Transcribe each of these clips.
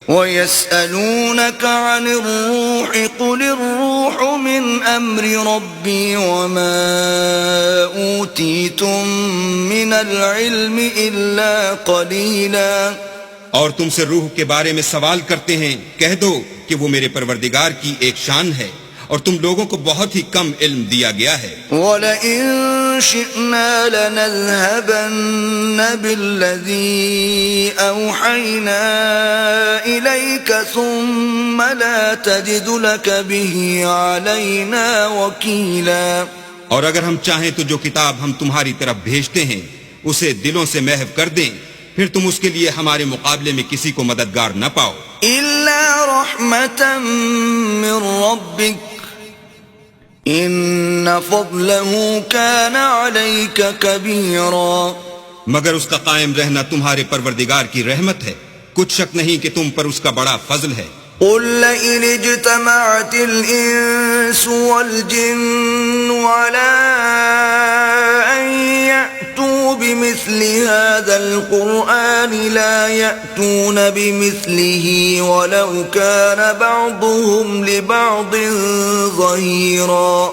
وَيَسْأَلُونَكَ عَنِ الرُّوحِ قُلِ الرُّوحُ مِنْ أَمْرِ رَبِّي وَمَا أُوتِيتُم مِّنَ الْعِلْمِ إِلَّا قَلِيلًا۔ اور تم سے روح کے بارے میں سوال کرتے ہیں، کہہ دو کہ وہ میرے پروردگار کی ایک شان ہے اور تم لوگوں کو بہت ہی کم علم دیا گیا ہے۔ وَلَئِن شِئْنَا لَنَذْهَبَنَّ بِالَّذِي أَوْحَيْنَا إِلَيْكَ ثُمَّ لَا تَجِدُ لَكَ بِهِ عَلَيْنَا وَكِيلًا۔ اور اگر ہم چاہیں تو جو کتاب ہم تمہاری طرف بھیجتے ہیں اسے دلوں سے محو کر دیں، پھر تم اس کے لیے ہمارے مقابلے میں کسی کو مددگار نہ پاؤ۔ إِلَّا رَحْمَةً مِّن رَّبِّكَ إِنَّ فَضْلَهُ كَانَ عَلَيْكَ كَبِيرًا۔ مگر اس کا قائم رہنا تمہارے پروردگار کی رحمت ہے، کچھ شک نہیں کہ تم پر اس کا بڑا فضل ہے۔ قُل لَّئِنِ اجْتَمَعَتِ الْإِنسُ وَالْجِنُّ عَلَىٰ أَن يَأْتُوا بِمِثْلِ هَٰذَا الْقُرْآنِ لَا يَأْتُونَ بِمِثْلِهِ وَلَوْ كَانَ بَعْضُهُمْ لِبَعْضٍ ظَهِيرًا۔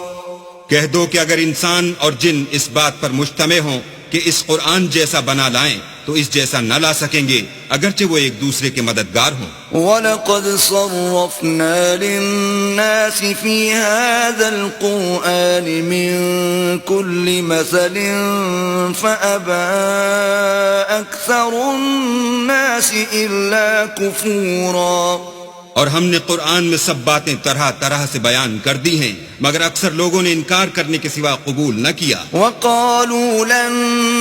کہہ دو کہ اگر انسان اور جن اس بات پر مجتمع ہوں کہ اس قرآن جیسا بنا لائیں تو اس جیسا نہ لا سکیں گے، اگرچہ وہ ایک دوسرے کے مددگار ہوں۔ وَلَقَدْ صَرَّفْنَا لِلنَّاسِ فِي هَذَا الْقُرْآنِ مِنْ كُلِّ مَثَلٍ فَأَبَىٰ أَكْثَرُ النَّاسِ إِلَّا كُفُورًا۔ اور ہم نے قرآن میں سب باتیں طرح طرح سے بیان کر دی ہیں، مگر اکثر لوگوں نے انکار کرنے کے سوا قبول نہ کیا۔ وَقَالُوا لَن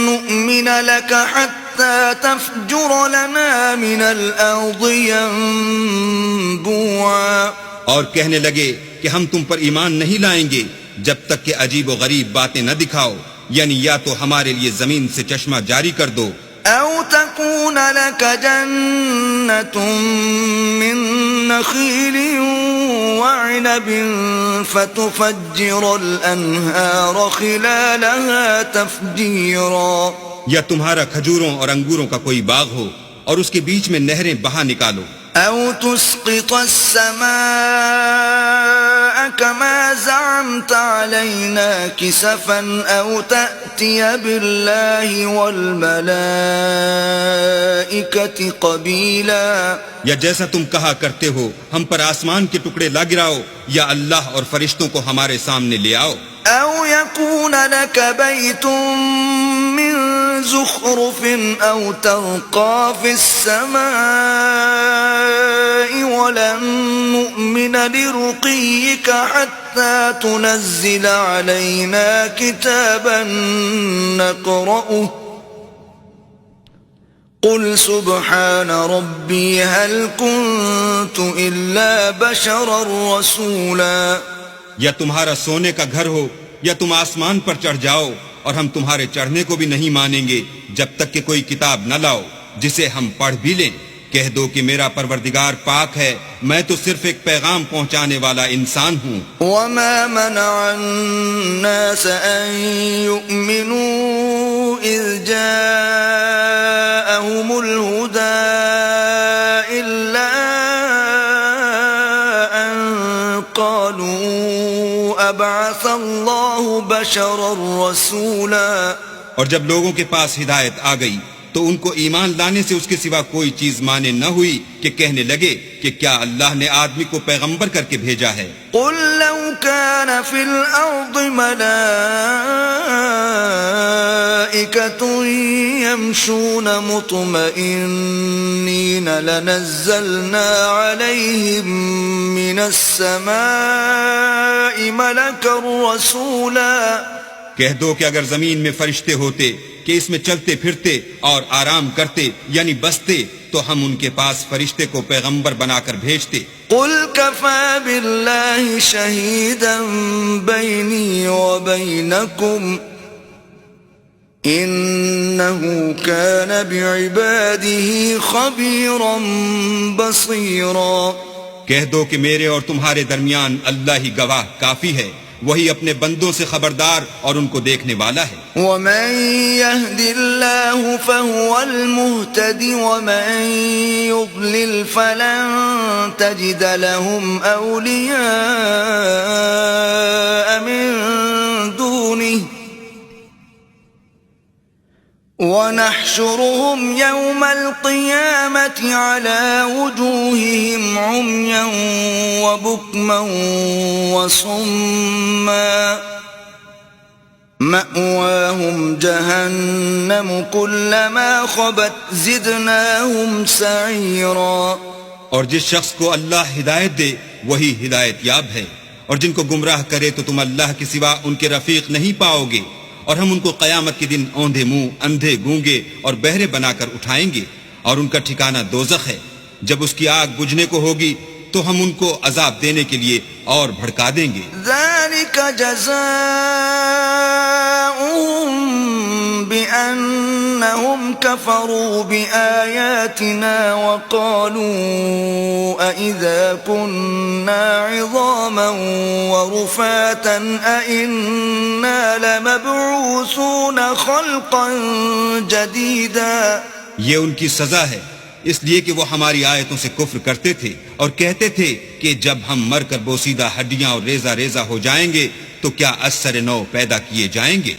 نُّؤْمِنَ لَكَ حَتَّىٰ تَفْجُرَ لَنَا مِنَ الْأَرْضِ يَنبُوعًا۔ اور کہنے لگے کہ ہم تم پر ایمان نہیں لائیں گے جب تک کہ عجیب و غریب باتیں نہ دکھاؤ، یعنی یا تو ہمارے لیے زمین سے چشمہ جاری کر دو، أَوْ تَكُونَ لَكَ جَنَّةٌ مِّن نَّخِيلٍ وَعِنَبٍ فَتُفَجِّرَ الْأَنْهَارَ خِلَالَهَا تَفْجِيرًا۔ یا تمہارا کھجوروں اور انگوروں کا کوئی باغ ہو اور اس کے بیچ میں نہریں بہا نکالو، أَوْ تُسْقِطَ السَّمَاءَ كَمَا زَعَمْتَ عَلَيْنَا كِسَفًا أَوْ تَأْتِيَ بِاللَّهِ وَالْمَلَائِكَةِ قَبِيلًا۔ یا جیسا تم کہا کرتے ہو ہم پر آسمان کے ٹکڑے لا گراؤ، یا اللہ اور فرشتوں کو ہمارے سامنے لے آؤ۔ أَوْ يَكُونَ لَكَ بَيْتٌ مِّن زُخْرُفٍ أَوْ تَرْقَىٰ فِي السَّمَاءِ وَلَن نُّؤْمِنَ لِرُقِيِّكَ حَتَّىٰ تُنَزِّلَ عَلَيْنَا كِتَابًا نَّقْرَؤُهُ قُلْ سُبْحَانَ رَبِّي هَلْ كُنتُ إِلَّا بَشَرًا رَّسُولًا۔ یا تمہارا سونے کا گھر ہو یا تم آسمان پر چڑھ جاؤ، اور ہم تمہارے چڑھنے کو بھی نہیں مانیں گے جب تک کہ کوئی کتاب نہ لاؤ جسے ہم پڑھ بھی لیں۔ کہہ دو کہ میرا پروردگار پاک ہے، میں تو صرف ایک پیغام پہنچانے والا انسان ہوں۔ وَمَا مَنَعَ النَّاسَ أَن يُؤْمِنُوا إِذْ جَاءَهُمُ الْهُدَىٰ إِلَّا أَن قَالُوا أَبْعَثَ اللَّهُ بَشَرًا رَّسُولًا۔ اور جب لوگوں کے پاس ہدایت آ گئی تو ان کو ایمان لانے سے اس کے سوا کوئی چیز مانے نہ ہوئی کہ کہنے لگے کہ کیا اللہ نے آدمی کو پیغمبر کر کے بھیجا ہے۔ قُل لَّوْ كَانَ فِي الْأَرْضِ مَلَائِكَةٌ يَمْشُونَ مُطْمَئِنِّينَ لَنَزَّلْنَا عَلَيْهِم مِّنَ السَّمَاءِ مَلَكًا رَّسُولًا۔ کہہ دو کہ اگر زمین میں فرشتے ہوتے کہ اس میں چلتے پھرتے اور آرام کرتے یعنی بستے تو ہم ان کے پاس فرشتے کو پیغمبر بنا کر بھیجتے۔ قُلْ كَفَىٰ بِاللَّهِ شَهِيدًا بَيْنِي وَبَيْنَكُمْ إِنَّهُ كَانَ بِعِبَادِهِ خَبِيرًا بَصِيرًا۔ کہہ دو کہ میرے اور تمہارے درمیان اللہ ہی گواہ کافی ہے، وہی اپنے بندوں سے خبردار اور ان کو دیکھنے والا ہے. ومن يهد الله فهو المهتد ومن يضلل فلن تجد لهم أولياء من دونه ونحشرهم يوم القيامة على وجوههم عميا وبكما وصما مأواهم جهنم كلما خبت زدناهم سعيرا. اور جس شخص کو اللہ ہدایت دے وہی ہدایت یاب ہے، اور جن کو گمراہ کرے تو تم اللہ کے سوا ان کے رفیق نہیں پاؤ گے. اور ہم ان کو قیامت کے دن اوندھے منہ، اندھے گونگے اور بہرے بنا کر اٹھائیں گے، اور ان کا ٹھکانہ دوزخ ہے. جب اس کی آگ بجھنے کو ہوگی تو ہم ان کو عذاب دینے کے لیے اور بھڑکا دیں گے. ذلك جزاؤهم بأنهم كفروا بآياتنا وقالوا أإذا كنا عظاما ورفاتا أإنا لمبعوثون خلقا جديدا. یہ ان کی سزا ہے اس لیے کہ وہ ہماری آیتوں سے کفر کرتے تھے اور کہتے تھے کہ جب ہم مر کر بوسیدہ ہڈیاں اور ریزہ ریزہ ہو جائیں گے تو کیا از سر نو پیدا کیے جائیں گے.